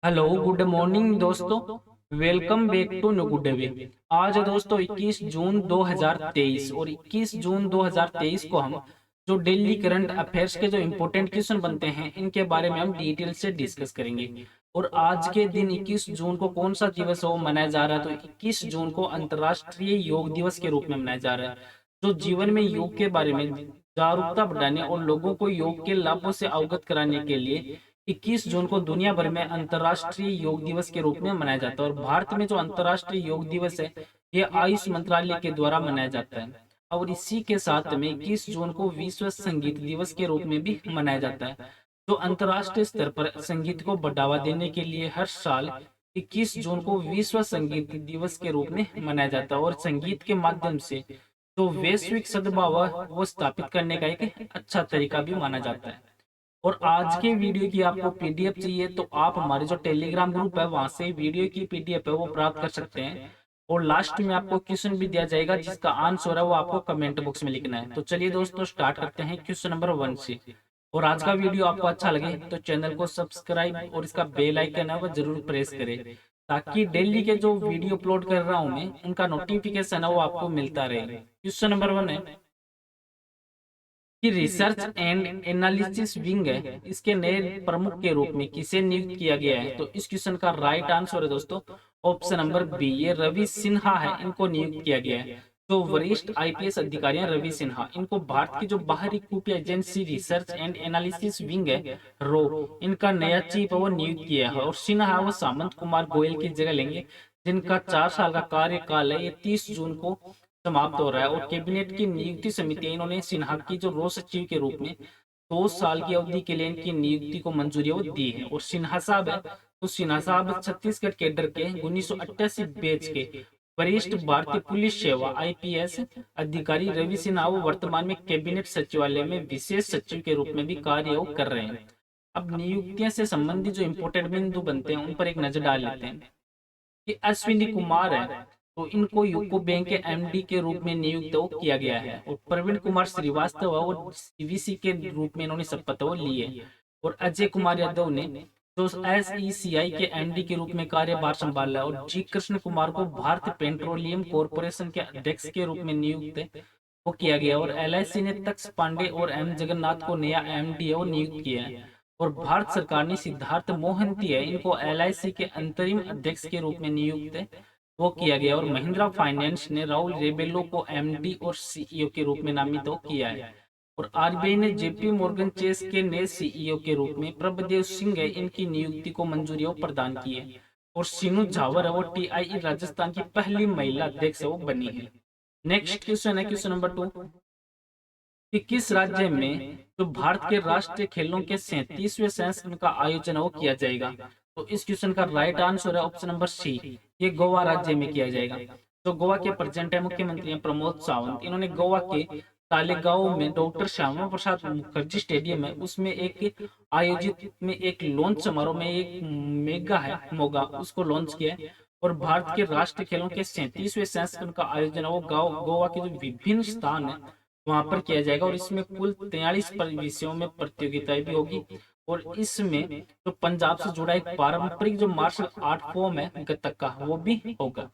Hello good morning दोस्तों। Welcome back to no good way. आज है दोस्तों 21 जून 2023 और 21 जून 2023 को हम जो डेली करंट अफेयर्स के जो इम्पोर्टेंट क्वेश्चन बनते हैं इनके बारे में हम डिटेल से डिस्कस करेंगे। और आज के दिन 21 जून को कौन सा दिवस है वो मनाया जा रहा है, तो 21 जून को अंतर्राष्ट्रीय योग दिवस के रूप में मनाया जा रहा है। जो जीवन में योग के बारे में जागरूकता बढ़ाने और लोगों को योग के लाभों से अवगत कराने के लिए 21 जून को दुनिया भर में अंतर्राष्ट्रीय योग दिवस के रूप में मनाया जाता है। और भारत में जो अंतर्राष्ट्रीय योग दिवस है ये आयुष मंत्रालय के द्वारा मनाया जाता है। और इसी के साथ में 21 जून को विश्व संगीत दिवस के रूप में भी मनाया जाता है। जो अंतर्राष्ट्रीय स्तर पर संगीत को बढ़ावा देने के लिए हर साल 21 जून को विश्व संगीत दिवस के रूप में मनाया जाता है। और संगीत के माध्यम से जो वैश्विक सद्भाव है, वो स्थापित करने का एक अच्छा तरीका भी माना जाता है। और आज के वीडियो की आपको पीडीएफ चाहिए तो आप हमारे जो टेलीग्राम ग्रुप है वहां से वीडियो की पीडीएफ है वो प्राप्त कर सकते हैं। और लास्ट में आपको क्वेश्चन भी दिया जाएगा जिसका आंसर है वो आपको कमेंट बॉक्स में लिखना है। तो चलिए दोस्तों स्टार्ट करते हैं क्वेश्चन नंबर 1 से। और आज का वीडियो आपको अच्छा लगे तो चैनल को सब्सक्राइब और इसका बेल आइकन है वो जरूर प्रेस करें, ताकि डेली के जो वीडियो अपलोड कर रहा हूं मैं उनका नोटिफिकेशन है वो आपको मिलता रहे। क्वेश्चन नंबर 1 है कि रिसर्च एंड एनालिसिस विंग है इसके नए प्रमुख के रूप में किसे नियुक्त किया गया है। तो इस क्वेश्चन का राइट आंसर है दोस्तों ऑप्शन नंबर बी, ये रवि सिन्हा है, इनको नियुक्त किया गया है। जो वरिष्ठ आईपीएस अधिकारी हैं रवि सिन्हा, इनको भारत की जो बाहरी खुफिया agency research and analysis wing है रो, इनका नया चीफ है वो नियुक्त किया है। और सिन्हा वो सामंत कुमार गोयल की जगह लेंगे, जिनका 4 साल का कार्यकाल है ये 30 जून को समाप्त हो रहा है। और कैबिनेट की नियुक्ति समिति इन्होंने सिन्हा की जो रो सचिव के रूप में 2 साल की अवधि के लिए इनकी नियुक्ति को मंजूरी वो दी है। और सिन्हा साहब है तो सिन्हा साहब छत्तीसगढ़ कैडर के 1988 बैच के वरिष्ठ भारतीय पुलिस सेवा आईपीएस अधिकारी रवि सिन्हा वो वर्तमान में कैबिनेट सचिवालय में विशेष सचिव के रूप में भी कार्य कर रहे हैं। अब नियुक्तियों से संबंधित जो इम्पोर्टेंट बिंदु बनते हैं उन पर एक नजर डाल लेते हैं। कि अश्विनी कुमार है तो इनको यूको बैंक के एमडी के रूप में नियुक्त वो किया गया है। और प्रवीण कुमार श्रीवास्तव है वो सीवीसी के रूप में इन्होंने शपथ वो ली है। और अजय कुमार यादव ने जो एसईसीआई के एमडी के रूप में कार्यभार संभाला है। और जी कृष्ण कुमार को भारत पेट्रोलियम कॉरपोरेशन के अध्यक्ष के रूप में नियुक्त वो किया गया। और एलआईसी ने तक्ष पांडे और एम जगन्नाथ को नया एमडी वो नियुक्त किया है। और भारत सरकार ने सिद्धार्थ मोहंती है इनको एलआईसी के अंतरिम अध्यक्ष के रूप में नियुक्त वो किया गया। और महिंद्रा फाइनेंस ने राहुल रेबेलो को एमडी और सीईओ के रूप में नामित तो किया है। और आरबीआई ने जेपी मॉर्गन चेस के नए सीईओ के रूप में प्रभदेव सिंह है इनकी नियुक्ति को मंजूरी प्रदान की है। और सीनू झावर है वो टीआई राजस्थान की पहली महिला अध्यक्ष वो बनी है। नेक्स्ट क्वेश्चन है क्वेश्चन नंबर 2 कि किस राज्य में जो भारत के राष्ट्रीय खेलों के 37वें संस्करण का आयोजन वो किया जाएगा। तो इस क्वेश्चन का राइट आंसर है ऑप्शन नंबर सी, ये गोवा राज्य में किया जाएगा। तो गोवा के प्रेजेंट है मुख्यमंत्री हैं प्रमोद सावंत, इन्होंने गोवा के तालेगांव में डॉक्टर श्यामा प्रसाद मुखर्जी स्टेडियम है उसमें एक आयोजित में एक लॉन्च समारोह में एक मेगा है मोगा उसको लॉन्च किया है। और भारत के राष्ट्रीय खेलों के 37वें संस्करण का आयोजन है वो गोवा के जो विभिन्न स्थान है वहां पर किया जाएगा। और इसमें कुल 43 विषयों में प्रतियोगिताएं भी होगी। और इसमें जो पंजाब से जुड़ा एक पारंपरिक जो मार्शल आर्ट फॉर्म है गतक का वो भी होगा।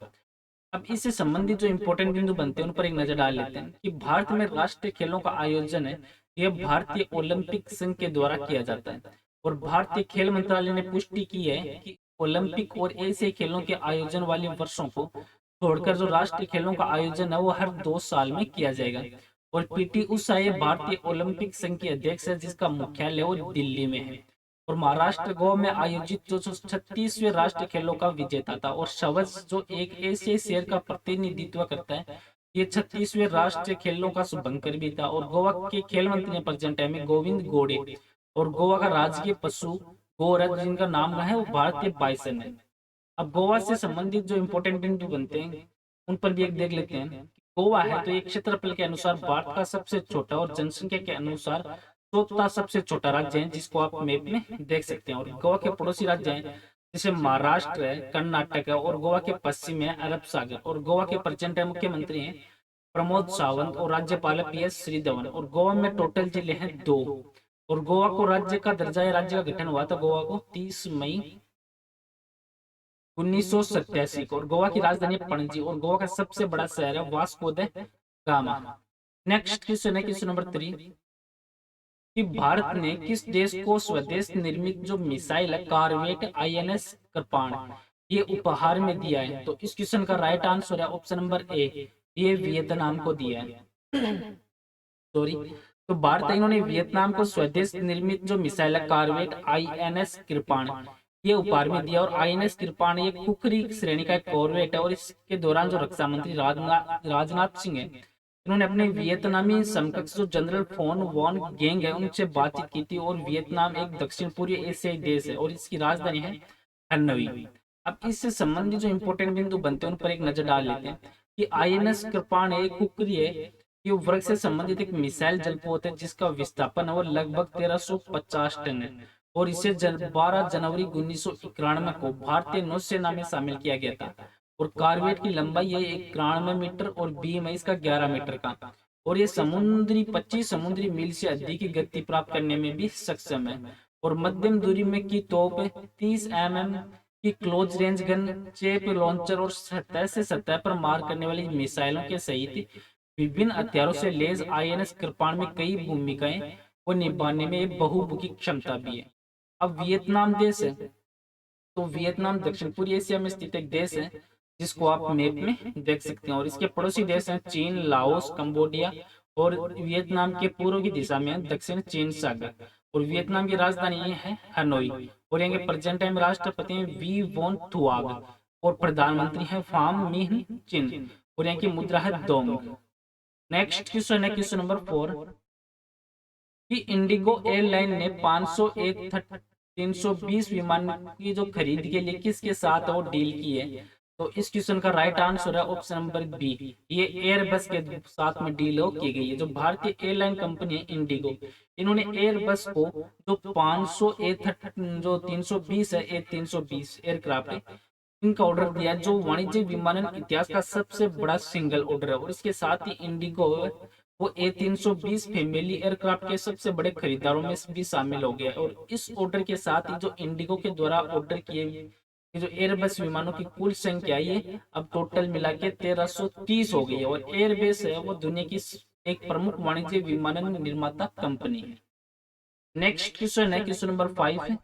अब इससे संबंधित जो इंपॉर्टेंट बिंदु बनते हैं उन पर एक नजर डाल लेते हैं कि भारत में राष्ट्रीय खेलों का आयोजन है यह भारतीय ओलंपिक संघ के द्वारा किया जाता है। और भारतीय खेल मंत्रालय ने पुष्टि की है कि ओलंपिक और ऐसे खेलों के आयोजन वाले वर्षों को छोड़कर जो राष्ट्रीय खेलों का आयोजन है वो हर 2 साल में किया जाएगा। और पीटी उषा ये भारतीय ओलंपिक संघ की अध्यक्ष है जिसका मुख्यालय वो दिल्ली में है। और महाराष्ट्र गोवा में आयोजित जो 36वें राष्ट्रीय खेलों का विजेता था। और शवज जो एक एशियाई शहर का प्रतिनिधित्व करता है ये 36वें राष्ट्रीय खेलों का शुभंकर भी था। और गोवा के खेल मंत्री प्रेजेंट है गोविंद गोड़े। और गोवा का राजकीय पशु गौर है जिनका नाम है वो भारतीय बाइसन है। अब गोवा से संबंधित जो इम्पोर्टेंट बिंदु बनते हैं उन पर भी एक देख लेते हैं। गोवा है तो एक क्षेत्रफल के अनुसार भारत का सबसे छोटा और जनसंख्या के अनुसार चौथा सबसे छोटा राज्य है जिसको आप मैप में देख सकते हैं। और गोवा के पड़ोसी राज्य हैं जैसे महाराष्ट्र है, कर्नाटक है, और गोवा के पश्चिम में अरब सागर। और गोवा के प्रेजेंट है मुख्यमंत्री हैं प्रमोद सावंत और राज्यपाल पीएस श्रीधवन। और गोवा में टोटल जिले हैं 2। और गोवा को राज्य का दर्जा या राज्य का गठन हुआ था गोवा को 30 मई 1987 को, और गोवा की राजधानी है पणजी, और गोवा का सबसे बड़ा शहर है Vasco the gamma. Next question है क्वेश्चन नंबर 3 कि भारत ने किस देश को स्वदेश निर्मित जो मिसाइल है कॉर्वेट आईएनएस कृपाण ये उपहार में दिया है? तो इस क्वेश्चन का राइट आंसर है ऑप्शन नंबर ए, ये वियतनाम को दिया है। सॉरी, तो भारत इन्होंने वियतनाम को स्वदेश निर्मित जो मिसाइल है कॉर्वेट आईएनएस कृपाण ये उपहार में दिया। और आईएनएस कृपाण ये कुकरी श्रेणी का एक कॉर्वेट है, और इसके दौरान जो रक्षा मंत्री राजनाथ सिंह है इन्होंने अपने वियतनामी समकक्ष जो जनरल फोन वॉन गेंग है उनसे बातचीत की थी। और वियतनाम एक दक्षिण पूर्वी एशियाई देश है और इसकी राजधानी है हनोई। अब इससे संबंधित जो इंपोर्टेंट बिंदु बनते हैं उन पर एक नजर डाल लेते हैं कि आईएनएस कृपाण एक कुकरी है, ये वर्ग से संबंधित एक मिसाइल जलपोत है जिसका विस्थापन है वो लगभग 1350 टन है। और इसे 12 जनवरी 1991 को भारतीय नौसेना में शामिल किया गया था। और कॉर्वेट की लंबाई है 91 मीटर और बीम है इसका 11 मीटर का। और ये 25 समुद्री मील से अधिक की गति प्राप्त करने में भी सक्षम है। और मध्यम दूरी में की तोप 30 mm की क्लोज रेंज गन, चेप लॉन्चर और सतह से सतह पर मार करने वाली मिसाइलों के सहित विभिन्न हथियारों से लेस आईएनएस कृपाण में कई भूमिकाएं वो निभाने में बहुमुखी क्षमता भी है। अब वियतनाम देश है, तो वियतनाम दक्षिण पूर्वी एशिया में स्थित एक देश है जिसको आप मैप में देख सकते हैं। और इसके पड़ोसी देश हैं चीन, लाओस, कंबोडिया, और वियतनाम के पूर्व की दिशा में दक्षिण चीन सागर। और वियतनाम की राजधानी ये है हनोई। और यहाँ के प्रेजेंट टाइम राष्ट्रपति हैं वी वोन थुआग, और प्रधानमंत्री हैं फाम मिन चिन, और यहाँ की मुद्रा है दोंग। नेक्स्ट क्वेश्चन है क्वेश्चन नंबर 4 कि इंडिगो एयरलाइन ने 501 320 विमान की जो खरीद के लिए किसके साथ वो डील की है? तो इस क्वेश्चन का राइट आंसर है ऑप्शन नंबर बी, ये एयरबस के साथ में डील की गई है। जो भारतीय एयरलाइन कंपनी है इंडिगो, इन्होंने एयरबस को जो 500 जो 320 है A320 एयरक्राफ्ट है इनका ऑर्डर दिया, जो वाणिज्यिक विमानन इतिहास का सबसे बड़ा सिंगल ऑर्डर है। और इसके साथ ही इंडिगो वो A320 फैमिली एयरक्राफ्ट के सबसे बड़े खरीदारों में भी शामिल हो गया। और इस ऑर्डर के साथ ही जो इंडिगो के द्वारा ऑर्डर किए जो एयरबस विमानों की कुल संख्या ये अब टोटल मिला के 1330 हो गई है। और एयरबस है वो दुनिया की एक प्रमुख वाणिज्य विमानन निर्माता कंपनी है। नेक्स्ट क्वेश्चन है क्वेश्चन नंबर 5 है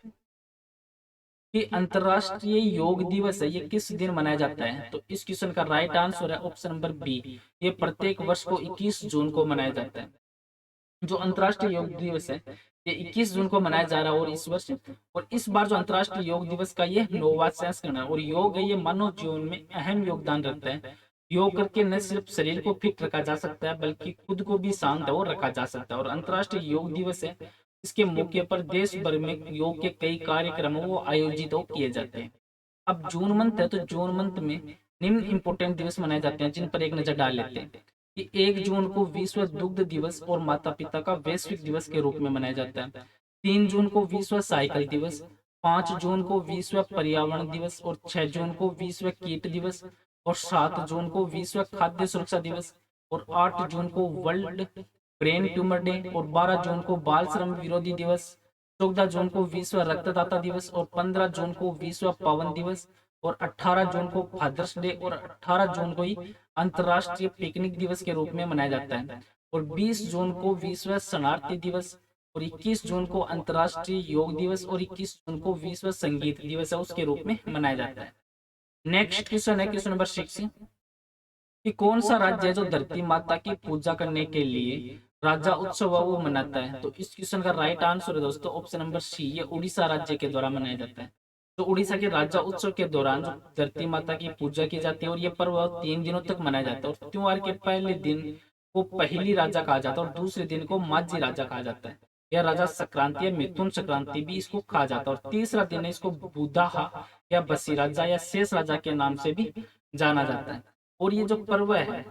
कि अंतरराष्ट्रीय योग दिवस है ये किस दिन मनाया जाता है? तो इस क्वेश्चन का राइट आंसर है ऑप्शन नंबर बी, ये प्रत्येक वर्ष को 21 जून को मनाया जाता है। जो अंतरराष्ट्रीय योग दिवस है ये 21 जून को मनाया जा रहा है। और इस वर्ष और इस बार जो अंतरराष्ट्रीय योग दिवस का ये 9वां संस्करण है। और योग है ये मानव जीवन में अहम योगदान रखता है। योग करके न सिर्फ शरीर को फिट रखा जा सकता है बल्कि खुद को भी शांत और रखा जा सकता है। और अंतरराष्ट्रीय योग दिवस है इसके मौके पर देश भर में योग के कई कार्यक्रम वो आयोजित किए जाते हैं। अब जून मंथ है, तो जून मंथ में निम्न इंपोर्टेंट दिवस मनाए जाते हैं जिन पर एक नजर डाल लेते हैं कि 1 जून को विश्व दुग्ध दिवस और माता पिता का वैश्विक दिवस के रूप में मनाया जाता है। 3 जून को विश्व साइकिल दिवस, 5 जून को विश्व पर्यावरण दिवस, और 6 जून को विश्व कीट दिवस, और 7 जून को विश्व खाद्य सुरक्षा दिवस, और 8 जून को वर्ल्ड ब्रेन ट्यूमर डे, और 12 जून को बाल श्रम विरोधी दिवस, 14 जून को विश्व रक्तदाता दिवस, और 15 जून को विश्व पावन दिवस, और 18 जून को फादर्स डे, और 18 जून को ही अंतरराष्ट्रीय पिकनिक दिवस के रूप में मनाया जाता है। और 20 जून को विश्व शरणार्थी दिवस, और 21 जून को अंतरराष्ट्रीय योग दिवस, और 21 जून को विश्व संगीत दिवस है उसके रूप में मनाया जाता है। नेक्स्ट क्वेश्चन है क्वेश्चन नंबर 6 कि कौन सा राज्य है जो धरती माता की पूजा करने के लिए राजा उत्सव वो मनाता है? तो इस क्वेश्चन का राइट आंसर है दोस्तों ऑप्शन नंबर सी, ये उड़ीसा राज्य के द्वारा मनाया जाता है। तो उड़ीसा के राजा उत्सव के दौरान जो धरती माता की पूजा की जाती है और ये पर्व 3 दिनों तक मनाया जाता है। और त्योहार के पहले दिन को पहली राजा कहा जाता है और दूसरे दिन को माझी राजा कहा जाता है। यह राजा संक्रांति या मिथुन संक्रांति भी इसको कहा जाता है। और तीसरा दिन इसको बुधाहा या बसी राजा या शेष राजा के नाम से भी जाना जाता है। और ये जो पर्व है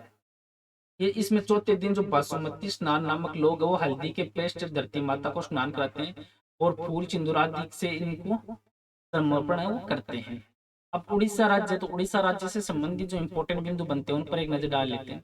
ये इसमें चौथे दिन जो बासुमती स्नान नामक लोग वो हल्दी के पेस्ट धरती माता को स्नान कराते हैं और फूल सिंदूर आदि से इनको समर्पण है वो करते हैं। अब उड़ीसा राज्य, तो उड़ीसा राज्य से संबंधित जो इंपोर्टेंट बिंदु बनते हैं उन पर एक नजर डाल लेते हैं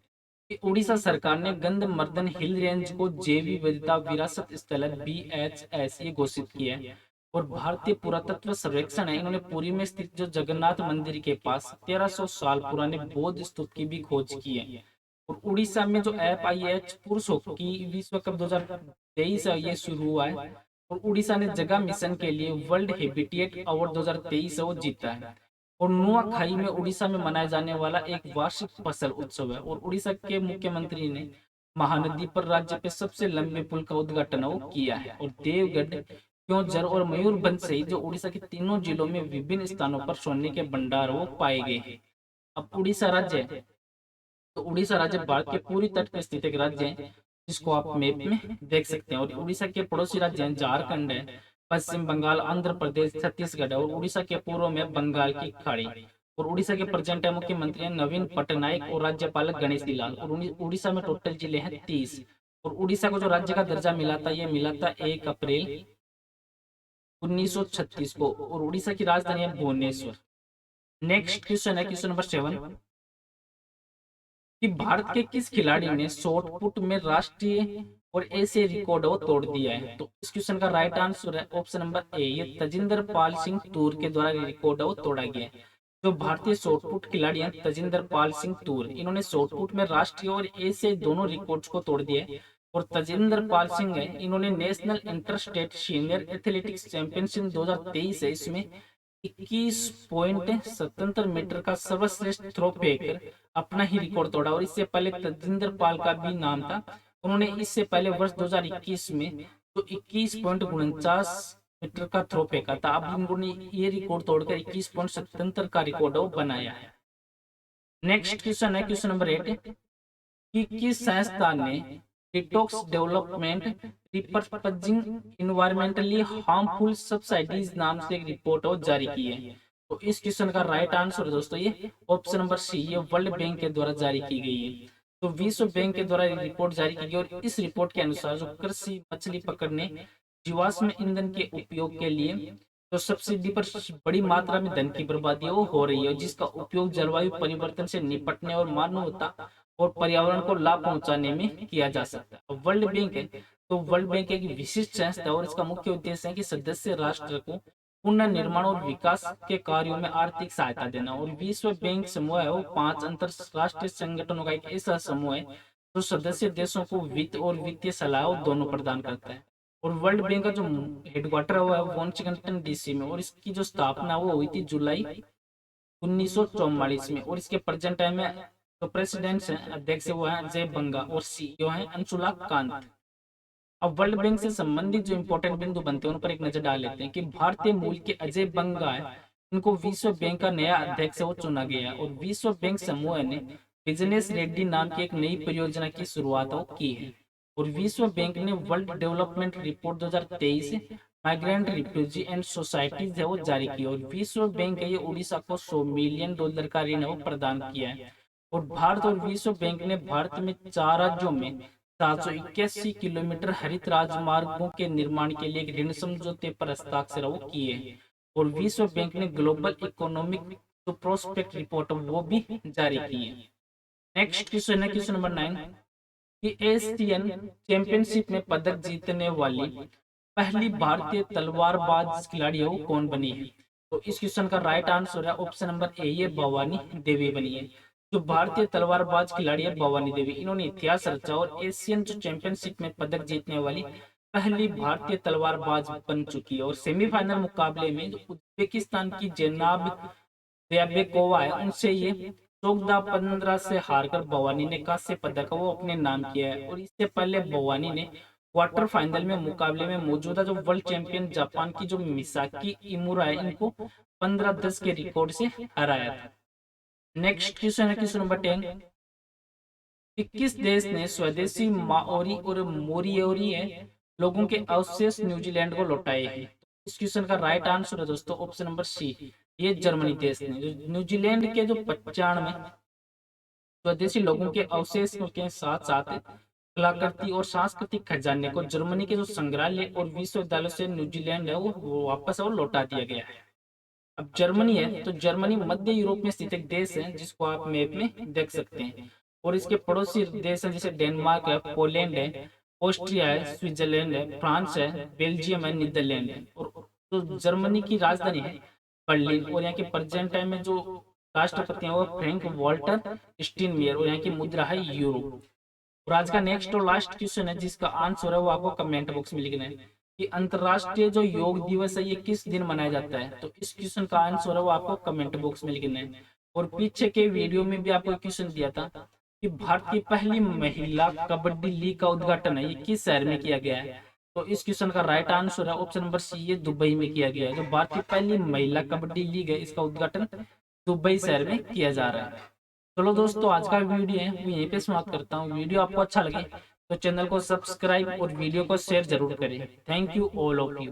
कि उड़ीसा सरकार ने गंधमर्दन हिल रेंज को जैव विविधता विरासत स्थल BHS ये घोषित किया है। और भारतीय पुरातत्व सर्वेक्षण है, इन्होंने पुरी में स्थित जो जगन्नाथ मंदिर के पास 1300 साल पुराने बौद्ध स्तूप की भी खोज की है। और उड़ीसा में जो FIH पुरुष हॉकी विश्व कप 2023 है ये शुरू हुआ है। और उड़ीसा ने जगह मिशन के लिए वर्ल्ड हैबिटेट अवार्ड 2023 वो जीता है। और नुआखाई में उड़ीसा में मनाया जाने वाला एक वार्षिक फसल उत्सव है। और उड़ीसा के मुख्यमंत्री ने महानदी पर राज्य के सबसे लंबे पुल का उद्घाटन वो किया है। और देवगढ़, क्योंझर और मयूरभंज सहित जो उड़ीसा के तीनों जिलों में विभिन्न स्थानों पर सोने के भंडार वो पाए गए हैं। अब उड़ीसा राज्य है, तो उड़ीसा राज्य भारत के पूरी तट पर स्थित एक राज्य है, जिसको आप मैप में देख सकते हैं। और उड़ीसा के पड़ोसी राज्य हैं झारखंड है, पश्चिम बंगाल, आंध्र प्रदेश, छत्तीसगढ़ है। और उड़ीसा के पूर्व में बंगाल की खाड़ी। और उड़ीसा के प्रेजेंट है मुख्यमंत्री हैं नवीन पटनायक और राज्यपाल गणेशी लाल। और उड़ीसा में टोटल जिले हैं 30। और उड़ीसा को जो राज्य का दर्जा मिला था ये मिला था 1 अप्रैल 1936 को। और उड़ीसा की राजधानी है भुवनेश्वर। नेक्स्ट क्वेश्चन है क्वेश्चन नंबर 7 कि भारत के किस खिलाड़ी ने शॉट पुट में राष्ट्रीय और एशियाई रिकॉर्ड वो तोड़ दिया है। तो इस क्वेश्चन का राइट आंसर है ऑप्शन नंबर ए, ये तजिंदर पाल सिंह तूर के द्वारा रिकॉर्ड वो तोड़ा गया है। जो भारतीय शॉटपुट खिलाड़ी हैं तजिंदर पाल सिंह तूर, इन्होंने शॉटपुट में राष्ट्रीय और एशियाई दोनों रिकॉर्ड्स को तोड़ दिया है। और तजिंदर पाल सिंह है, इन्होंने national inter state senior athletics championship 2023 है, इसमें 21.77 मीटर का सर्वश्रेष्ठ थ्रो फेंकर अपना ही रिकॉर्ड तोड़ा। और इससे पहले तजिंदर पाल का भी नाम था, उन्होंने इससे पहले वर्ष 2021 में तो 21.49 मीटर का थ्रो फेंका था। अब इन्होंने ये रिकॉर्ड तोड़कर 21.77 का रिकॉर्ड बनाया है। नेक्स्ट क्वेश्चन है क्वेश्चन नंबर 8 कि किस संस्थान ने detox development repurposing environmentally harmful subsidies नाम से एक रिपोर्ट जारी की है। तो इस क्वेश्चन का राइट आंसर है दोस्तों ये ऑप्शन नंबर सी, ये वर्ल्ड बैंक के द्वारा जारी की गई है। तो विश्व बैंक के द्वारा रिपोर्ट जारी की गई और इस रिपोर्ट के अनुसार जो कृषि, मछली पकड़ने, जीवाश्म ईंधन के उपयोग के लिए तो सब्सिडी पर बड़ी मात्रा में धन की बर्बादी वो हो रही है, जिसका उपयोग जलवायु परिवर्तन से निपटने और मानवता और पर्यावरण को लाभ पहुंचाने में किया जा सकता है। वर्ल्ड बैंक है, तो वर्ल्ड बैंक एक विशिष्ट संस्था है और इसका मुख्य उद्देश्य है कि सदस्य राष्ट्र को पुनर्निर्माण और विकास के कार्यों में आर्थिक सहायता देना। और विश्व बैंक समूह है वो 5 अंतरराष्ट्रीय संगठनों का एक ऐसा समूह है जो सदस्य देशों को वित्त और वित्तीय सलाह दोनों प्रदान करता है। और वर्ल्ड बैंक का जो हेडक्वार्टर हुआ है वाशिंगटन DC में, और इसकी जो स्थापना वो हुई थी जुलाई 1944 में। और इसके प्रेजेंट टाइम में तो प्रेसिडेंट हैं, अध्यक्ष वो है अजय बंगा और CEO हैं अंशुला कांत। अब वर्ल्ड बैंक से संबंधित जो इंपॉर्टेंट बिंदु बनते हैं उन पर एक नजर डाल लेते हैं कि भारतीय मूल के अजय बंगा है, इनको विश्व बैंक का नया अध्यक्ष वो चुना गया है। और विश्व बैंक समूह ने बिजनेस रेड्डी नाम की एक नई परियोजना की शुरुआत की है। और विश्व बैंक ने world development report 2023 migrant refugee and societies है वो जारी की। और विश्व बैंक है ये उड़ीसा को $100 मिलियन का ऋण वो प्रदान किया है। और भारत और विश्व बैंक ने भारत में 4 राज्यों में 781 किलोमीटर हरित राजमार्गों के निर्माण के लिए एक ऋण समझौते पर हस्ताक्षर वो किए हैं। और विश्व बैंक ने ग्लोबल इकोनॉमिक जो प्रोस्पेक्ट रिपोर्ट वो भी जारी की है। नेक्स्ट क्वेश्चन है क्वेश्चन नंबर 9 कि एशियन चैंपियनशिप में पदक जीतने वाली पहली भारतीय तलवारबाज खिलाड़ी वो कौन बनी है। तो इस क्वेश्चन का राइट आंसर है ऑप्शन नंबर ए, ये भवानी देवी बनी है। जो भारतीय तलवारबाज खिलाड़ी है भवानी देवी, इन्होंने इतिहास रचा और एशियन जो चैंपियनशिप में पदक जीतने वाली पहली भारतीय तलवारबाज बन चुकी है। और सेमीफाइनल मुकाबले में जो उज्बेकिस्तान की जेनाब रयाबेकोवा है उनसे ये 14-15 से हारकर भवानी ने कांस्य पदक वो अपने नाम किया है। और इससे पहले भवानी ने क्वार्टर फाइनल में मुकाबले में मौजूदा जो वर्ल्ड चैंपियन जापान की जो मिसाकी इमुरा है इनको 15-10 के रिकॉर्ड से हराया था। नेक्स्ट क्वेश्चन है क्वेश्चन नंबर 10 कि किस देश ने स्वदेशी माओरी और मोरियोरी है लोगों के अवशेष न्यूजीलैंड को लौटाए हैं। इस क्वेश्चन का राइट आंसर है दोस्तों ऑप्शन नंबर सी, ये जर्मनी देश ने। जो न्यूजीलैंड के जो 95 स्वदेशी लोगों के अवशेष के साथ साथ कलाकृति और सांस्कृतिक खजाने को जर्मनी के जो संग्रहालय और विश्वविद्यालय से न्यूजीलैंड है वो वापस और लौटा दिया गया है। अब जर्मनी है, तो जर्मनी मध्य यूरोप में स्थित एक देश है जिसको आप मैप में देख सकते हैं। और इसके पड़ोसी देश है जैसे डेनमार्क है, पोलैंड है, ऑस्ट्रिया है, स्विट्जरलैंड है, फ्रांस है, बेल्जियम है, नीदरलैंड है। और तो जर्मनी की राजधानी है बर्लिन, और यहाँ के प्रेजेंट टाइम में जो राष्ट्रपति हैं वो फ्रैंक वॉल्टर स्टीनमेयर, और यहाँ की मुद्रा है यूरो। और आज का नेक्स्ट और लास्ट क्वेश्चन है जिसका आंसर है वो आपको कमेंट बॉक्स में लिखना है कि अंतरराष्ट्रीय जो योग दिवस है ये किस दिन मनाया जाता है। तो इस क्वेश्चन का आंसर है वो आपको कमेंट बॉक्स में लिखना है। और पीछे के वीडियो में भी आपको क्वेश्चन दिया था कि भारत की पहली महिला कबड्डी लीग का उद्घाटन है ये किस शहर में किया गया है। तो इस क्वेश्चन का राइट आंसर है ऑप्शन नंबर सी, ये दुबई में किया गया है। जो भारत की पहली महिला कबड्डी लीग है इसका उद्घाटन दुबई शहर में किया जा रहा है। चलो दोस्तों, आज का वीडियो है वो यहीं पे समाप्त करता हूँ। वीडियो आपको अच्छा लगे तो चैनल को सब्सक्राइब और वीडियो को शेयर जरूर करें। Thank you all of you.